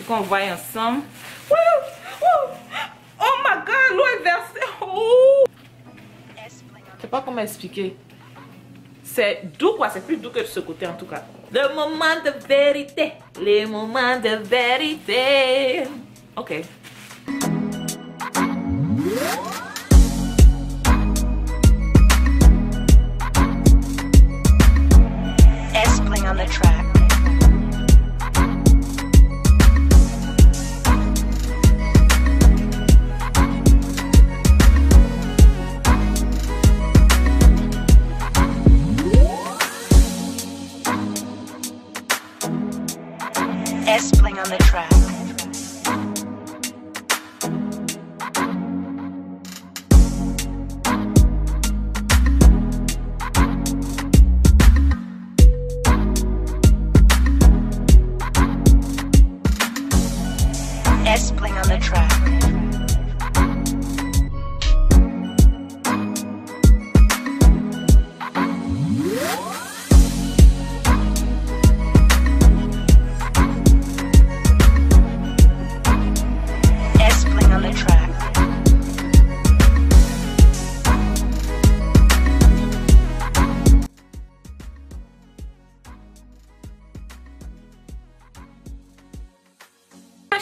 qu'on voit ensemble. Oh my god, l'eau est versée. Oh. Je sais pas comment expliquer. C'est doux quoi, c'est plus doux que de ce côté en tout cas. Le moment de vérité, les moments de vérité. Ok. S-Pling on the track. S-Pling on the track. S-Pling on the track. S-Pling on the track.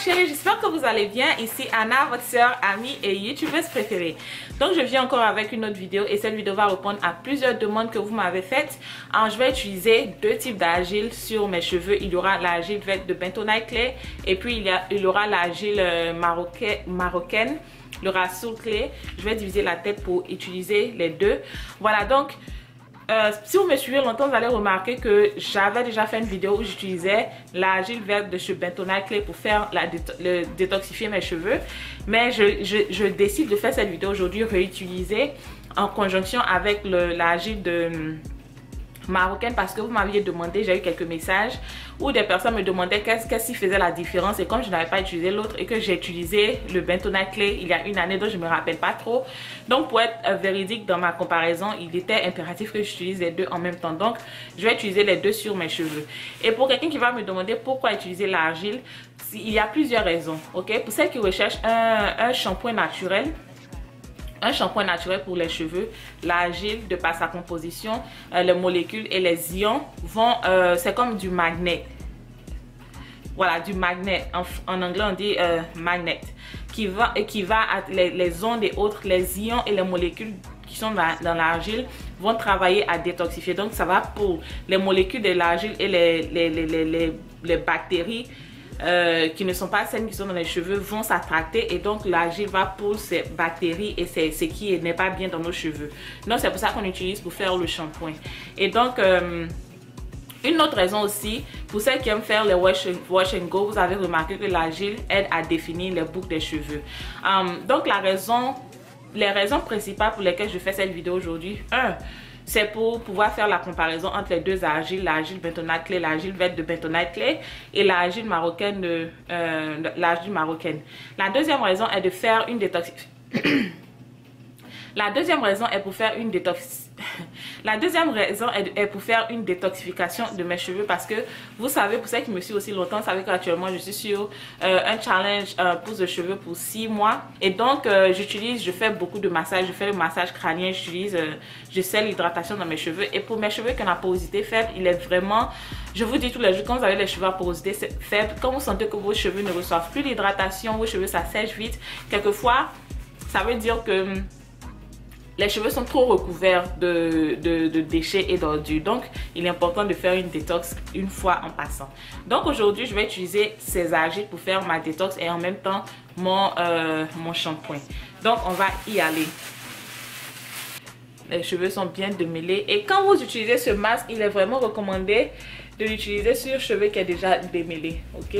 Chérie, j'espère que vous allez bien. Ici Anna, votre soeur, amie et youtubeuse préférée. Donc je viens encore avec une autre vidéo et cette vidéo va répondre à plusieurs demandes que vous m'avez faites. Alors je vais utiliser deux types d'argile sur mes cheveux. Il y aura l'argile verte de Bentonite Clay et puis il y aura l'argile marocaine, le Rasoul Clay. Je vais diviser la tête pour utiliser les deux. Voilà donc. Si vous me suivez longtemps, vous allez remarquer que j'avais déjà fait une vidéo où j'utilisais l'argile verte de chez Bentonite Clay pour faire détoxifier mes cheveux. Mais je décide de faire cette vidéo aujourd'hui, réutiliser en conjonction avec l'argile de marocaine parce que vous m'aviez demandé, j'ai eu quelques messages où des personnes me demandaient qu'est-ce qui faisait la différence, et comme je n'avais pas utilisé l'autre et que j'ai utilisé le Bentonite Clay il y a une année, donc je me rappelle pas trop, donc pour être véridique dans ma comparaison, il était impératif que j'utilise les deux en même temps. Donc je vais utiliser les deux sur mes cheveux. Et pour quelqu'un qui va me demander pourquoi utiliser l'argile, il y a plusieurs raisons. Ok, pour celles qui recherchent un shampoing naturel, pour les cheveux, l'argile, de par sa composition, les molécules et les ions vont, c'est comme du magnet. Voilà, du magnet. En anglais, on dit magnet. Qui va les ondes et autres, les ions et les molécules qui sont dans l'argile vont travailler à détoxifier. Donc, ça va pour les molécules de l'argile et les bactéries qui ne sont pas saines, qui sont dans les cheveux, vont s'attracter, et donc l'argile va pour ces bactéries et ce qui n'est pas bien dans nos cheveux. Donc c'est pour ça qu'on utilise pour faire le shampoing. Et donc une autre raison aussi, pour celles qui aiment faire les wash and go, vous avez remarqué que l'argile aide à définir les boucles des cheveux. Donc les raisons principales pour lesquelles je fais cette vidéo aujourd'hui, c'est pour pouvoir faire la comparaison entre les deux argiles, l'argile Bentonite Clay, l'argile verte de Bentonite Clay et l'argile marocaine La deuxième raison est de faire une détoxification. La deuxième raison est pour faire une détoxification de mes cheveux, parce que vous savez, pour ceux qui me suivent aussi longtemps, vous savez qu'actuellement je suis sur un challenge pousse de cheveux pour 6 mois, et donc je fais beaucoup de massages, je fais le massage crânien, je sais l'hydratation dans mes cheveux. Et pour mes cheveux qui ont la porosité faible, il est vraiment, je vous dis tous les jours, quand vous avez les cheveux à porosité faible, quand vous sentez que vos cheveux ne reçoivent plus l'hydratation, vos cheveux ça sèche vite, quelquefois ça veut dire que les cheveux sont trop recouverts de déchets et d'ordures. Donc il est important de faire une détox une fois en passant. Donc aujourd'hui je vais utiliser ces argiles pour faire ma détox et en même temps mon shampoing. Donc on va y aller. Les cheveux sont bien démêlés, et quand vous utilisez ce masque, il est vraiment recommandé de l'utiliser sur cheveux qui est déjà démêlé. Ok,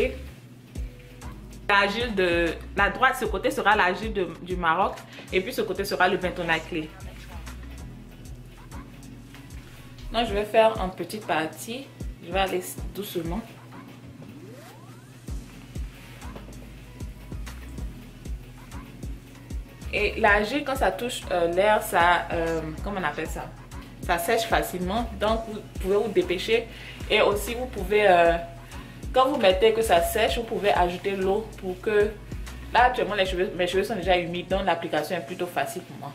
l'argile de la droite, ce côté sera l'argile du Maroc, et puis ce côté sera le Bentonite Clay. Donc je vais faire en petite partie, je vais aller doucement. Et l'argile, quand ça touche l'air, ça, comment on appelle ça? Ça sèche facilement, donc vous pouvez vous dépêcher. Et aussi vous pouvez quand vous mettez que ça sèche, vous pouvez ajouter l'eau pour que... Là, actuellement, mes cheveux sont déjà humides, donc l'application est plutôt facile pour moi.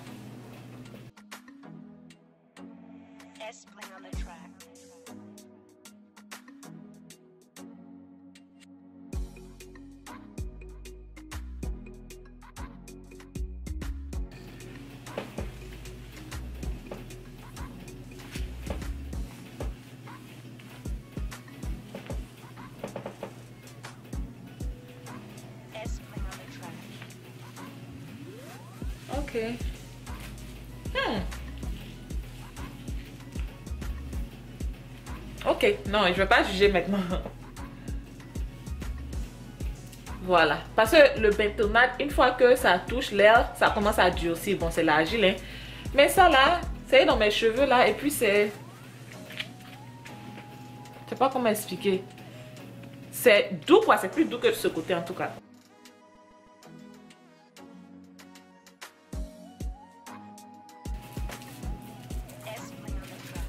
S-Bling on the track. S-Bling on the track. Ok. Ok, non, je vais pas juger maintenant. Voilà, parce que le bentonite, une fois que ça touche l'air, ça commence à durcir. Bon, c'est l'argile, hein. Mais ça là, c'est dans mes cheveux là, et puis c'est... Je sais pas comment expliquer. C'est doux quoi, c'est plus doux que de ce côté en tout cas. S-Bling on the track.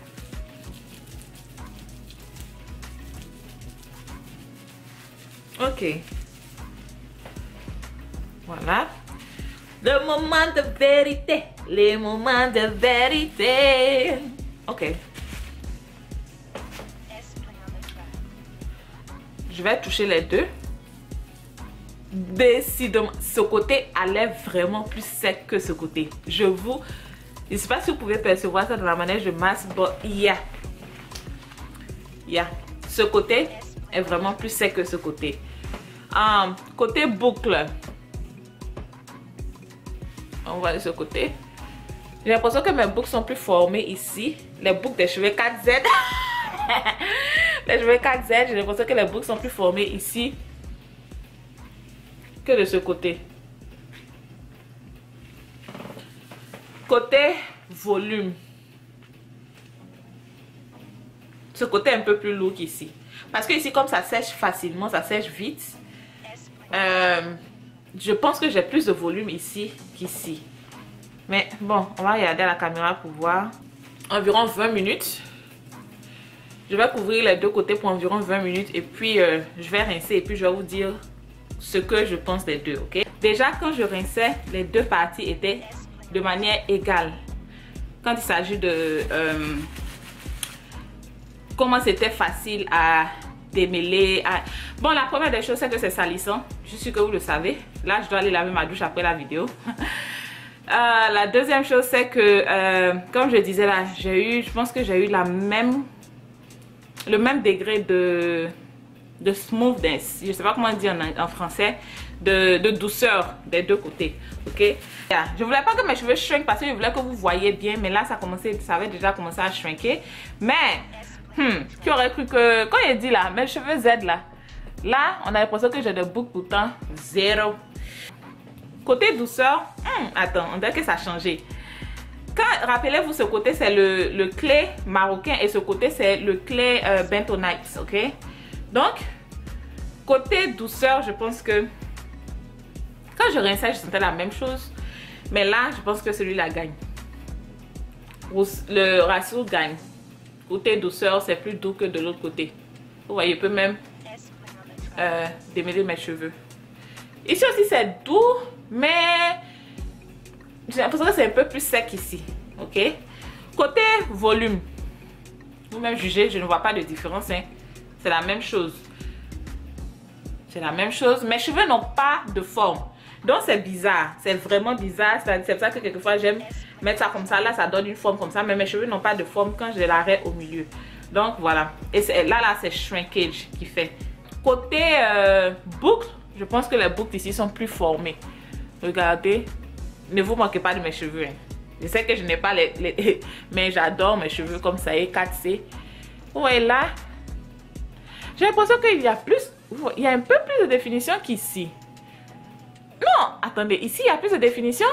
Ok. Voilà. Le moment de vérité. Les moments de vérité. Ok. S-Bling on the track. Je vais toucher les deux. Décidément, ce côté a l'air vraiment plus sec que ce côté. Je vous... Je ne sais pas si vous pouvez percevoir ça dans la manière de masse. But yeah. Ce côté est vraiment plus sec que ce côté. Côté boucle. On va de ce côté. J'ai l'impression que mes boucles sont plus formées ici. Les boucles des cheveux 4Z. Les cheveux 4Z, j'ai l'impression que les boucles sont plus formées ici que de ce côté. Côté volume. Ce côté est un peu plus lourd qu'ici. Parce que ici, comme ça sèche facilement, ça sèche vite. Je pense que j'ai plus de volume ici qu'ici. Mais bon, on va regarder à la caméra pour voir. Environ 20 minutes. Je vais couvrir les deux côtés pour environ 20 minutes. Et puis, je vais rincer et puis je vais vous dire ce que je pense des deux, ok? Déjà, quand je rinçais, les deux parties étaient de manière égale. Quand il s'agit de... comment c'était facile à démêler. Bon, la première des choses, c'est que c'est salissant. Je suis sûre que vous le savez. Là, je dois aller laver ma douche après la vidéo. La deuxième chose, c'est que, comme je disais là, je pense que j'ai eu le même degré de smoothness. Je ne sais pas comment dire en français. De douceur des deux côtés. Ok? Yeah. Je voulais pas que mes cheveux shrink parce que je voulais que vous voyez bien. Mais là, ça avait déjà commencé à shrinker. Mais... qui aurait cru que quand il dit là, mes cheveux Z là, on a l'impression que j'ai des boucles pourtant zéro. Côté douceur, attends, on dirait que ça a changé. Rappelez-vous, ce côté c'est le clay marocain et ce côté c'est le clay bentonite, ok? Donc, côté douceur, je pense que quand je rinçais, je sentais la même chose. Mais là, je pense que celui-là gagne. Le ratio gagne. Côté douceur, c'est plus doux que de l'autre côté. Vous voyez, je peux même démêler mes cheveux. Ici aussi, c'est doux, mais j'ai l'impression que c'est un peu plus sec ici. Ok? Côté volume, vous-même jugez, je ne vois pas de différence. Hein. C'est la même chose. C'est la même chose. Mes cheveux n'ont pas de forme. Donc, c'est bizarre. C'est vraiment bizarre. C'est pour ça que quelquefois, j'aime mettre ça comme ça. Là, ça donne une forme comme ça. Mais mes cheveux n'ont pas de forme quand j'ai l'arrêt au milieu. Donc, voilà. Et là, c'est shrinkage qui fait. Côté boucle, je pense que les boucles ici sont plus formées. Regardez. Ne vous moquez pas de mes cheveux. Hein. Je sais que je n'ai pas mais j'adore mes cheveux comme ça. Et 4C. Vous voyez là. J'ai l'impression qu'il y a plus... Il y a un peu plus de définition qu'ici. Non, attendez, ici il y a plus de définition.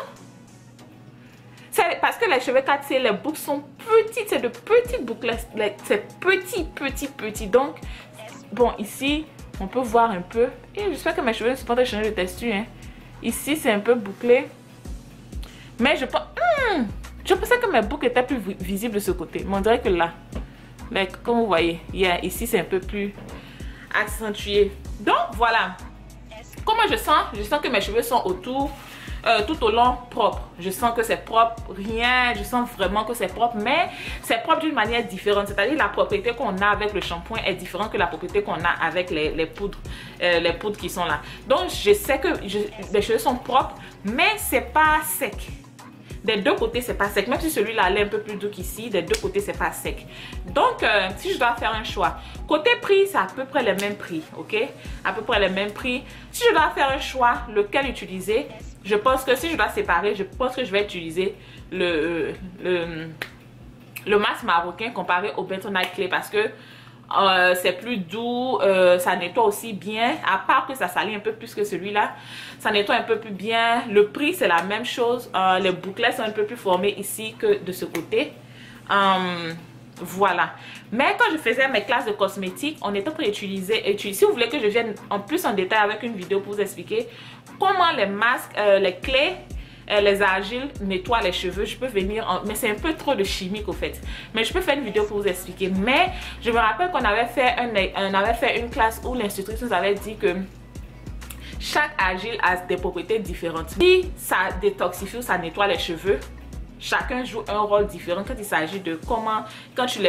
C'est parce que les cheveux 4C, les boucles sont petites, c'est de petites boucles, c'est petit. Donc, bon, ici, on peut voir un peu. Et j'espère que mes cheveux ne sont pas en train de changer de texture. Hein. Ici, c'est un peu bouclé. Mais je pensais que mes boucles étaient plus visibles de ce côté. Mais on dirait que là, comme vous voyez, ici c'est un peu plus... accentué. Donc voilà. Comment je sens? Je sens que mes cheveux sont autour, tout au long propres. Je sens que c'est propre, rien. Je sens vraiment que c'est propre, mais c'est propre d'une manière différente. C'est-à-dire la propriété qu'on a avec le shampoing est différente que la propriété qu'on a avec les poudres qui sont là. Donc je sais que mes cheveux sont propres, mais c'est pas sec. Des deux côtés, c'est pas sec. Même si celui-là est un peu plus doux qu'ici, des deux côtés, c'est pas sec. Donc, si je dois faire un choix, côté prix, c'est à peu près les mêmes prix, ok? À peu près les mêmes prix. Si je dois faire un choix, lequel utiliser, je pense que si je dois séparer, je pense que je vais utiliser le masque marocain comparé au Bentonite Clay parce que c'est plus doux, ça nettoie aussi bien, à part que ça salit un peu plus que celui-là, ça nettoie un peu plus bien. Le prix c'est la même chose, les bouclets sont un peu plus formés ici que de ce côté. Voilà. Mais quand je faisais mes classes de cosmétiques, on était prêt à utiliser. Si vous voulez que je vienne en plus en détail avec une vidéo pour vous expliquer comment les masques, les clés, les argiles nettoient les cheveux, je peux venir mais c'est un peu trop de chimique au fait, mais je peux faire une vidéo pour vous expliquer. Mais je me rappelle qu'on avait fait une classe où l'instructrice nous avait dit que chaque argile a des propriétés différentes. Si ça détoxifie ou ça nettoie les cheveux, chacun joue un rôle différent quand il s'agit de comment, quand tu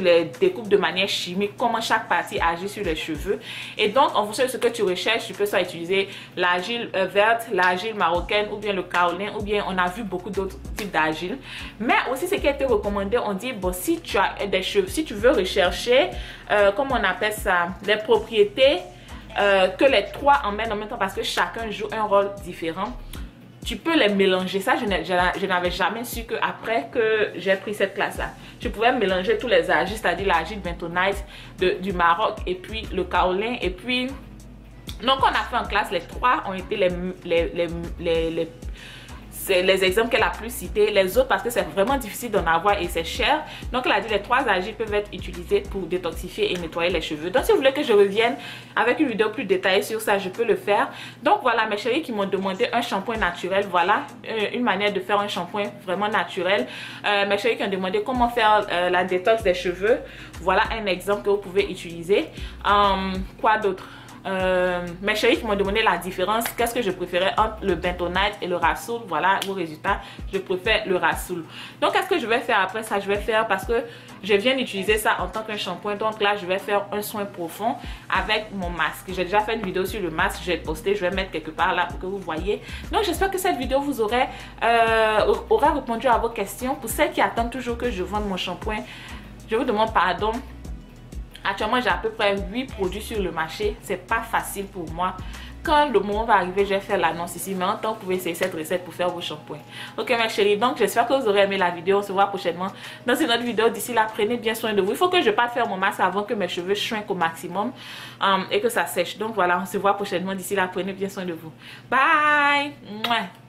les découpes de manière chimique, comment chaque partie agit sur les cheveux. Et donc, en fonction de ce que tu recherches, tu peux soit utiliser l'argile verte, l'argile marocaine ou bien le kaolin, ou bien on a vu beaucoup d'autres types d'argile. Mais aussi, ce qui a été recommandé, on dit, bon, si tu as des cheveux, si tu veux rechercher, comment on appelle ça, les propriétés que les trois emmènent en même temps parce que chacun joue un rôle différent. Tu peux les mélanger. Ça, je n'avais jamais su qu'après que j'ai pris cette classe-là, je pouvais mélanger tous les argiles, c'est-à-dire l'argile Bentonite du Maroc et puis le kaolin. Et puis, donc on a fait en classe, les trois ont été les exemples qu'elle a plus cités. Les autres parce que c'est vraiment difficile d'en avoir et c'est cher. Donc elle a dit les trois argiles peuvent être utilisés pour détoxifier et nettoyer les cheveux. Donc si vous voulez que je revienne avec une vidéo plus détaillée sur ça, je peux le faire. Donc voilà mes chéris qui m'ont demandé un shampoing naturel. Voilà une manière de faire un shampoing vraiment naturel. Mes chéris qui ont demandé comment faire la détox des cheveux. Voilà un exemple que vous pouvez utiliser. Quoi d'autre? Mes chéris qui m'ont demandé la différence, qu'est-ce que je préférais entre le Bentonite et le Rasoul. Voilà vos résultats, je préfère le Rasoul. Donc qu'est-ce que je vais faire après ça? Je vais faire, parce que je viens d'utiliser ça en tant qu'un shampoing, donc là je vais faire un soin profond avec mon masque. J'ai déjà fait une vidéo sur le masque, je vais le poster, je vais mettre quelque part là pour que vous voyez. Donc j'espère que cette vidéo vous aura répondu à vos questions. Pour celles qui attendent toujours que je vende mon shampoing, je vous demande pardon. Actuellement, j'ai à peu près 8 produits sur le marché. C'est pas facile pour moi. Quand le moment va arriver, je vais faire l'annonce ici. Mais en temps, vous pouvez essayer cette recette pour faire vos shampoings. Ok, mes chéris. Donc, j'espère que vous aurez aimé la vidéo. On se voit prochainement dans une autre vidéo. D'ici là, prenez bien soin de vous. Il faut que je parte faire mon masque avant que mes cheveux shrinkent au maximum et que ça sèche. Donc, voilà, on se voit prochainement. D'ici là, prenez bien soin de vous. Bye! Mouah.